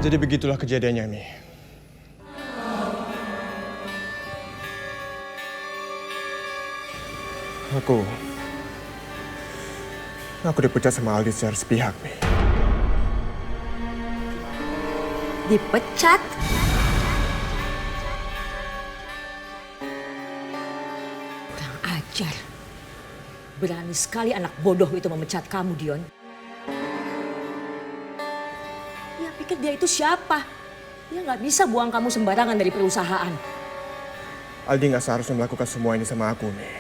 Jadi begitulah kejadiannya, Mi. Aku dipecat sama Aldi secara sepihak, Mi. Dipecat? Kurang ajar. Berani sekali anak bodoh itu memecat kamu, Dion. Ya pikir dia itu siapa? Dia nggak bisa buang kamu sembarangan dari perusahaan. Aldi nggak seharusnya melakukan semua ini sama aku, Mi.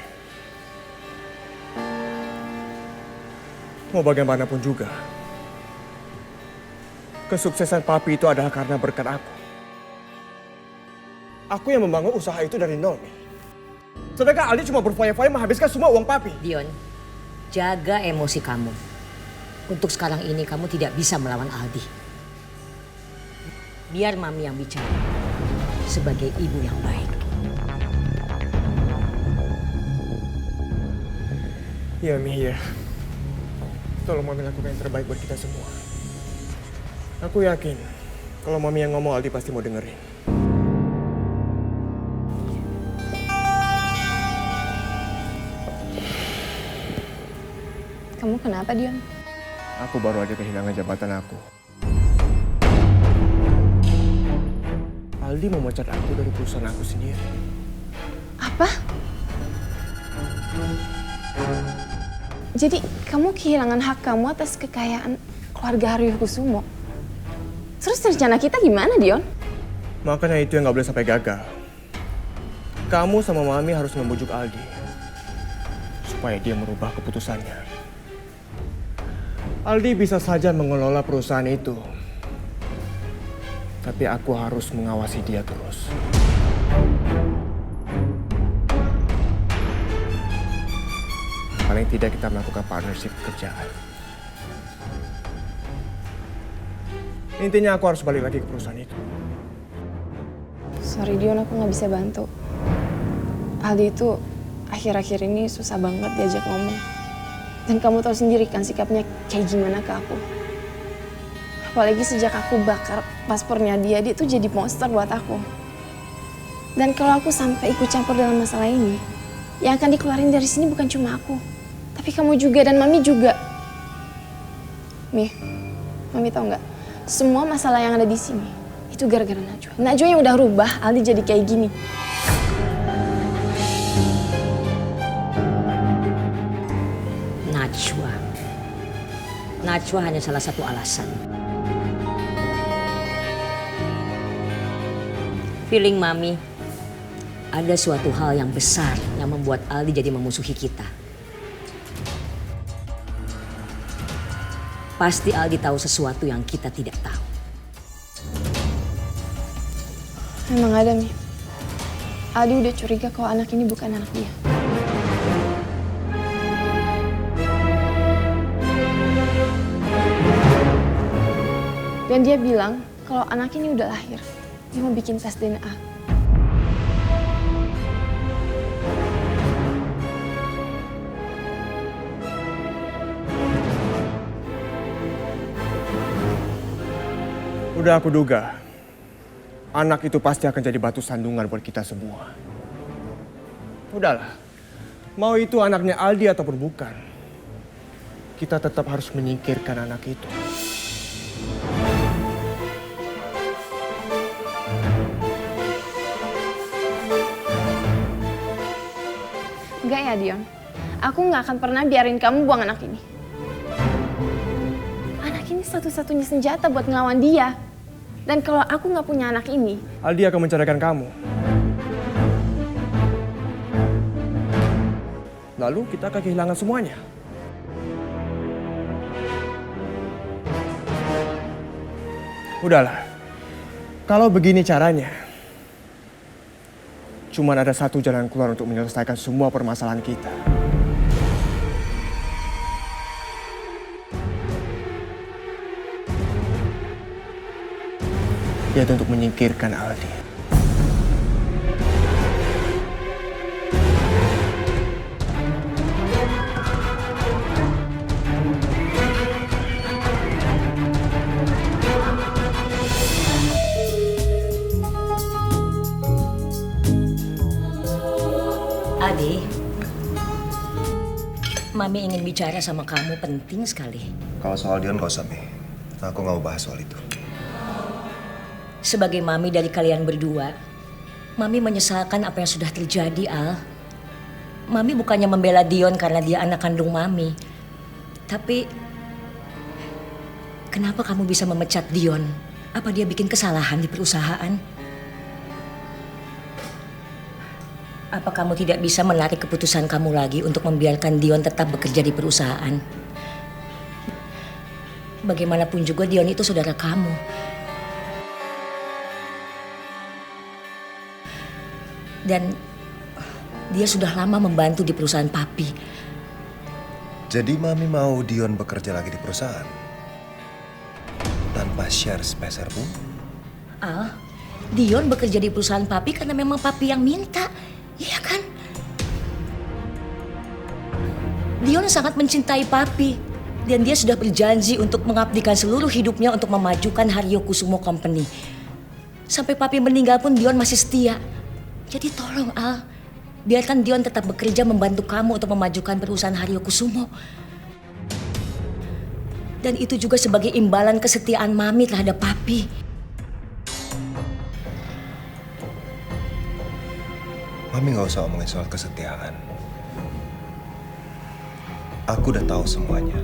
Mau bagaimanapun juga, kesuksesan papi itu adalah karena berkat aku. Aku yang membangun usaha itu dari nol, Mi. Sedangkan Aldi cuma berfoya-foya menghabiskan semua uang papi. Dion, jaga emosi kamu. Untuk sekarang ini kamu tidak bisa melawan Aldi. Biar Mami yang bicara sebagai ibu yang baik. Iya, Mi, ya. Tolong Mami lakukan yang terbaik buat kita semua. Aku yakin kalau Mami yang ngomong Aldi pasti mau dengerin. Kamu kenapa, Dion? Aku baru aja kehilangan jabatan aku. Aldi memecat aku dari perusahaan aku sendiri. Apa? Jadi kamu kehilangan hak kamu atas kekayaan keluarga Haryokusumo. Terus rencana kita gimana, Dion? Makanya itu yang gak boleh sampai gagal. Kamu sama Mami harus membujuk Aldi supaya dia merubah keputusannya. Aldi bisa saja mengelola perusahaan itu, tapi aku harus mengawasi dia terus. Paling tidak kita melakukan partnership kerjaan. Intinya aku harus balik lagi ke perusahaan itu. Sorry, Dion, aku nggak bisa bantu. Aldi itu akhir-akhir ini susah banget diajak ngomong. Dan kamu tahu sendiri kan sikapnya kayak gimana ke aku. Apalagi sejak aku bakar paspornya dia tuh jadi monster buat aku. Dan kalau aku sampai ikut campur dalam masalah ini, yang akan dikeluarin dari sini bukan cuma aku, tapi kamu juga dan Mami juga. Mi, Mami tahu nggak? Semua masalah yang ada di sini itu gara-gara Najwa. Najwa yang udah rubah Aldi jadi kayak gini. Najwa hanya salah satu alasan. Feeling Mami, ada suatu hal yang besar yang membuat Aldi jadi memusuhi kita. Pasti Aldi tahu sesuatu yang kita tidak tahu. Memang ada, Mi. Aldi udah curiga kalau anak ini bukan anak dia. Dan dia bilang kalau anak ini udah lahir, dia mau bikin tes DNA. Udah aku duga, anak itu pasti akan jadi batu sandungan buat kita semua. Udahlah, mau itu anaknya Aldi ataupun bukan, kita tetap harus menyingkirkan anak itu. Enggak ya, Dion. Aku nggak akan pernah biarin kamu buang anak ini. Anak ini satu-satunya senjata buat ngelawan dia. Dan kalau aku nggak punya anak ini, Aldi akan menceraikan kamu. Lalu kita akan kehilangan semuanya. Udahlah, kalau begini caranya, cuma ada satu jalan keluar untuk menyelesaikan semua permasalahan kita. Yaitu untuk menyingkirkan Aldi. Mami ingin bicara sama kamu, penting sekali. Kalau soal Dion gak usah, Mi. Aku gak mau bahas soal itu. Sebagai mami dari kalian berdua, Mami menyesalkan apa yang sudah terjadi, Al. Mami bukannya membela Dion karena dia anak kandung Mami. Tapi, kenapa kamu bisa memecat Dion? Apa dia bikin kesalahan di perusahaan? Apa kamu tidak bisa menarik keputusan kamu lagi untuk membiarkan Dion tetap bekerja di perusahaan? Bagaimanapun juga Dion itu saudara kamu. Dan dia sudah lama membantu di perusahaan papi. Jadi Mami mau Dion bekerja lagi di perusahaan? Tanpa share sepeser pun? Al, Dion bekerja di perusahaan papi karena memang papi yang minta. Iya kan? Dion sangat mencintai papi. Dan dia sudah berjanji untuk mengabdikan seluruh hidupnya untuk memajukan Haryo Kusumo Company. Sampai papi meninggal pun Dion masih setia. Jadi tolong Al, biarkan Dion tetap bekerja membantu kamu untuk memajukan perusahaan Haryo Kusumo. Dan itu juga sebagai imbalan kesetiaan Mami terhadap papi. Mami gak usah omongin soal kesetiaan. Aku udah tahu semuanya.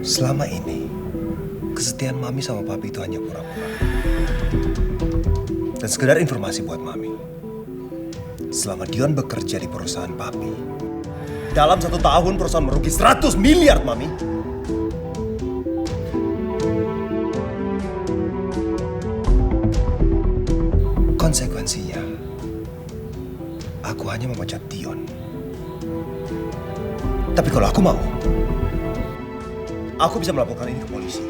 Selama ini, kesetiaan Mami sama Papi itu hanya pura-pura. Dan sekedar informasi buat Mami. Selama Dion bekerja di perusahaan Papi, dalam 1 tahun perusahaan merugi 100 miliar, Mami. Konsekuensinya, aku hanya memecat Dion. Tapi kalau aku mau, aku bisa melaporkan ini ke polisi.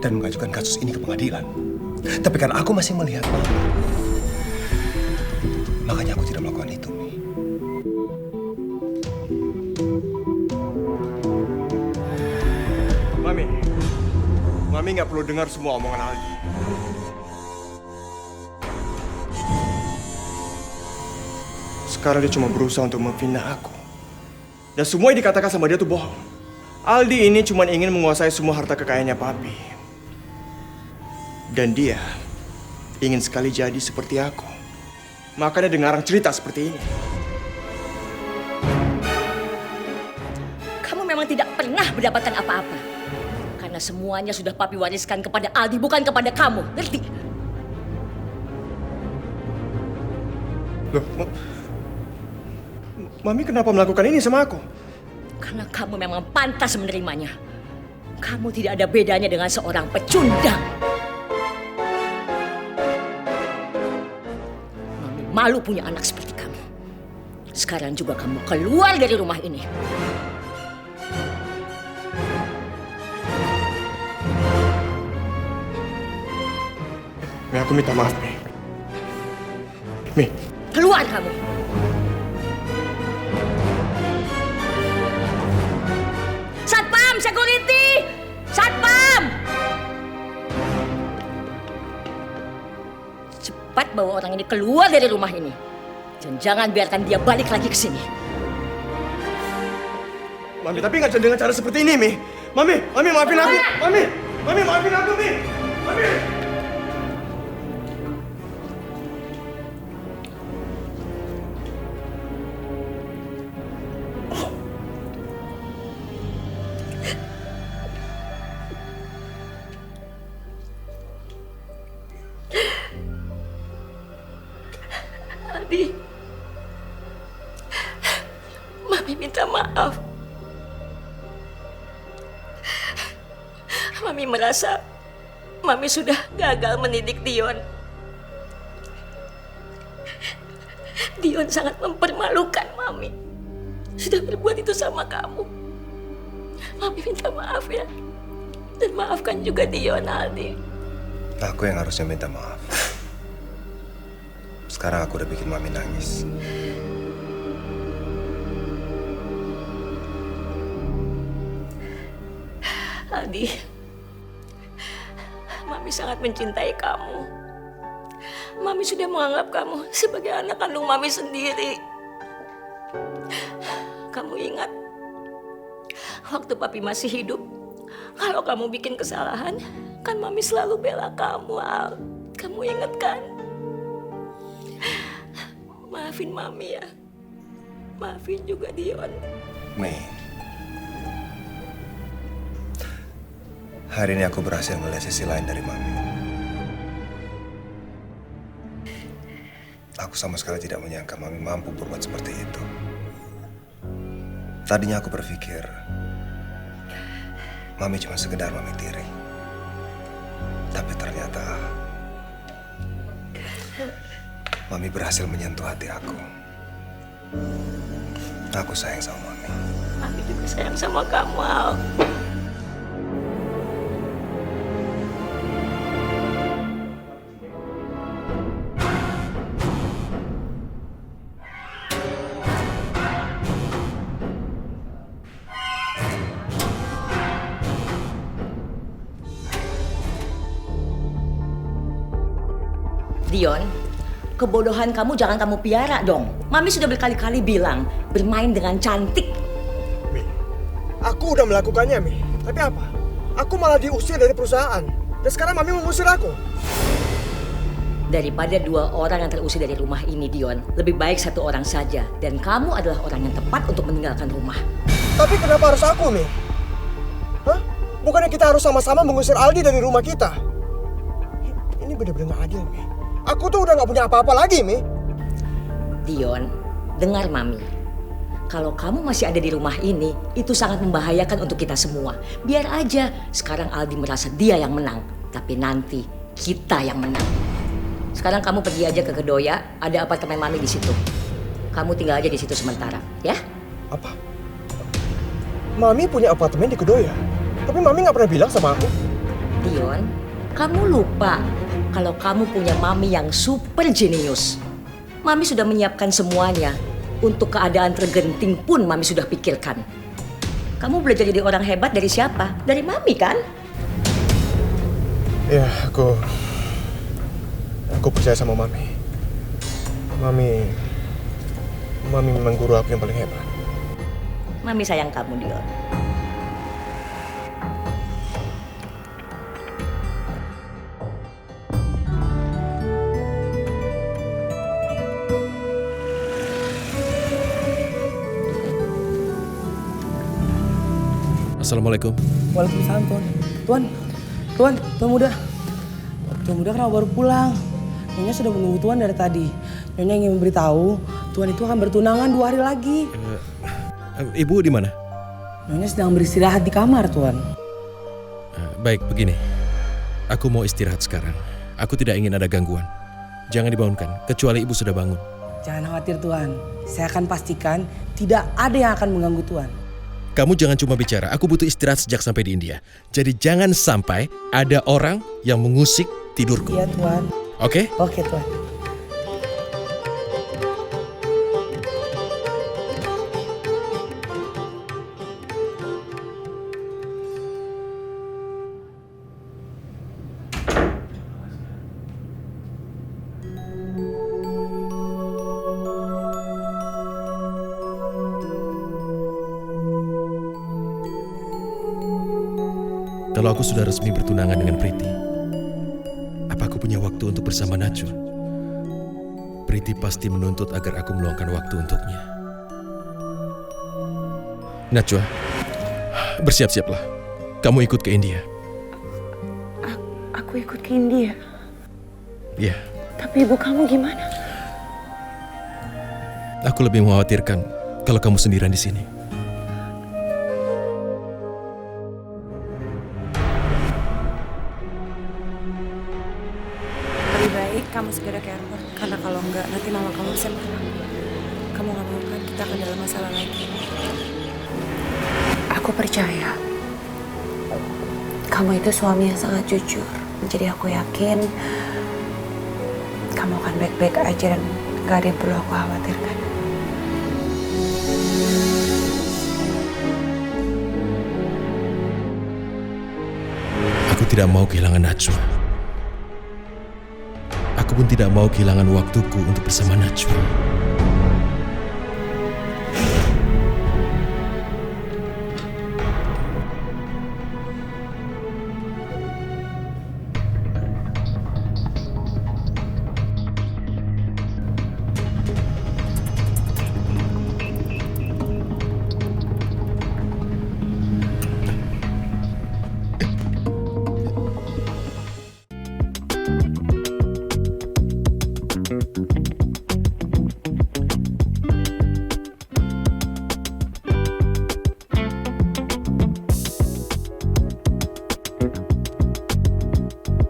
Dan mengajukan kasus ini ke pengadilan. Tapi kan aku masih melihat Mama. Makanya aku tidak melakukan itu, Mi. Mami nggak perlu dengar semua omongan Aldi. Sekarang dia cuma berusaha untuk memfitnah aku. Dan semua yang dikatakan sama dia tuh bohong. Aldi ini cuma ingin menguasai semua harta kekayaannya papi. Dan dia ingin sekali jadi seperti aku. Makanya dengar cerita seperti ini. Kamu memang tidak pernah mendapatkan apa-apa. Karena semuanya sudah papi wariskan kepada Aldi, bukan kepada kamu. Ngerti? Loh, Mami kenapa melakukan ini sama aku? Karena kamu memang pantas menerimanya. Kamu tidak ada bedanya dengan seorang pecundang. Mami malu punya anak seperti kamu. Sekarang juga kamu keluar dari rumah ini. Mi, aku minta maaf, Mi. Mi. Keluar kamu. Satpam, security! Satpam! Cepat bawa orang ini keluar dari rumah ini. Dan jangan biarkan dia balik lagi ke sini. Mami, tapi nggak dengan cara seperti ini, Mi. Mami maafin aku. Mami maafin aku, Mi. Mami. Aldi, Mami minta maaf. Mami merasa Mami sudah gagal mendidik Dion. Dion sangat mempermalukan Mami. Sudah berbuat itu sama kamu. Mami minta maaf ya. Dan maafkan juga Dion, Aldi. Aku yang harusnya minta maaf. Sekarang aku udah bikin Mami nangis. Aldi, Mami sangat mencintai kamu. Mami sudah menganggap kamu sebagai anak kandung Mami sendiri. kamu ingat waktu papi masih hidup, kalau kamu bikin kesalahan, kan mami selalu bela kamu, Al. Kamu ingat kan? Maafin mami ya. Maafin juga Dion. Mei, hari ini aku berhasil melihat sisi lain dari Mami. Aku sama sekali tidak menyangka Mami mampu berbuat seperti itu. Tadinya aku berpikir Mami cuma sekedar Mami tiri. Tapi ternyata Mami berhasil menyentuh hati aku. Aku sayang sama Mami. Mami juga sayang sama kamu, Al. Dion, kebodohan kamu jangan kamu piara dong. Mami sudah berkali-kali bilang, bermain dengan cantik. Mi, aku udah melakukannya, Mi. Tapi apa? Aku malah diusir dari perusahaan. Dan sekarang Mami mengusir aku. Daripada 2 orang yang terusir dari rumah ini, Dion, lebih baik 1 orang saja. Dan kamu adalah orang yang tepat untuk meninggalkan rumah. Tapi kenapa harus aku, Mi? Hah? Bukannya kita harus sama-sama mengusir Aldi dari rumah kita? Ini benar-benar gak adil, Mi. Aku tuh udah gak punya apa-apa lagi, Mi. Dion, dengar Mami. Kalau kamu masih ada di rumah ini, itu sangat membahayakan untuk kita semua. Biar aja sekarang Aldi merasa dia yang menang. Tapi nanti kita yang menang. Sekarang kamu pergi aja ke Kedoya, ada apartemen Mami di situ. Kamu tinggal aja di situ sementara, ya? Apa? Mami punya apartemen di Kedoya. Tapi Mami gak pernah bilang sama aku. Dion, kamu lupa kalau kamu punya Mami yang super jenius. Mami sudah menyiapkan semuanya. Untuk keadaan tergenting pun Mami sudah pikirkan. Kamu belajar jadi orang hebat dari siapa? Dari Mami kan? Ya, aku percaya sama Mami. Mami memang guru aku yang paling hebat. Mami sayang kamu, Dion. Assalamualaikum. Waalaikumsalam, Tuan. Tuan muda. Tuan muda kenapa baru pulang? Nyonya sudah menunggu Tuan dari tadi. Nyonya ingin memberitahu, Tuan itu akan bertunangan 2 hari lagi. Ibu di mana? Nyonya sedang beristirahat di kamar, Tuan. Baik, begini. Aku mau istirahat sekarang. Aku tidak ingin ada gangguan. Jangan dibangunkan, kecuali ibu sudah bangun. Jangan khawatir, Tuan. Saya akan pastikan tidak ada yang akan mengganggu Tuan. Kamu jangan cuma bicara, aku butuh istirahat sejak sampai di India. Jadi jangan sampai ada orang yang mengusik tidurku. Iya, Tuan. Oke? Oke, Tuan. Kalau aku sudah resmi bertunangan dengan Priti, apa aku punya waktu untuk bersama Najwa? Priti pasti menuntut agar aku meluangkan waktu untuknya. Najwa, bersiap-siaplah. Kamu ikut ke India. Aku ikut ke India. Ya, Tapi ibu kamu gimana? aku lebih mengkhawatirkan kalau kamu sendirian di sini. Lebih baik kamu segera ke airport. Karena kalau enggak, nanti mama kamu bisa marah. Kamu gak mau kan kita akan dalam masalah lagi. Aku percaya kamu itu suami yang sangat jujur. Jadi aku yakin kamu akan baik-baik aja dan gak ada yang perlu aku khawatirkan. Aku tidak mau kehilangan Najwa. Aku pun tidak mau kehilangan waktuku untuk bersama Najwa.